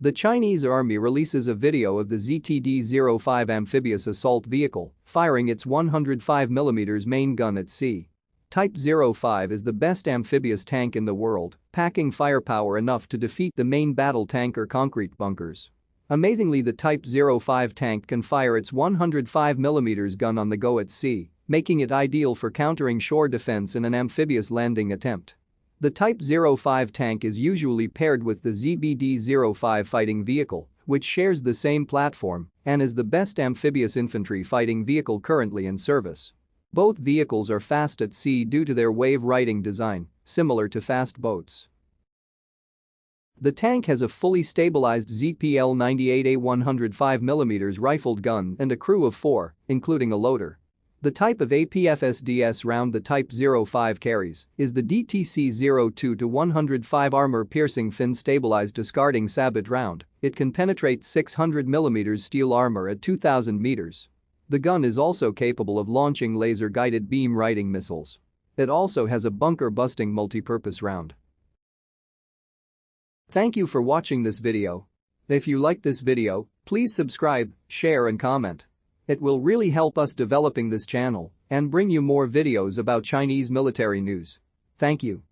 The Chinese Army releases a video of the ZTD-05 amphibious assault vehicle firing its 105mm main gun at sea. Type 05 is the best amphibious tank in the world, packing firepower enough to defeat the main battle tanker concrete bunkers. Amazingly, the Type 05 tank can fire its 105mm gun on the go at sea, making it ideal for countering shore defense in an amphibious landing attempt. The Type 05 tank is usually paired with the ZTD-05 fighting vehicle, which shares the same platform and is the best amphibious infantry fighting vehicle currently in service. Both vehicles are fast at sea due to their wave-riding design, similar to fast boats. The tank has a fully stabilized ZPL-98A 105mm rifled gun and a crew of 4, including a loader. The type of APFSDS round the Type 05 carries is the DTC-02-105 armor-piercing fin-stabilized discarding sabot round. It can penetrate 600mm steel armor at 2,000 meters. The gun is also capable of launching laser-guided beam-riding missiles. It also has a bunker-busting multipurpose round. Thank you for watching this video. If you liked this video, please subscribe, share and comment. It will really help us developing this channel and bring you more videos about Chinese military news. Thank you.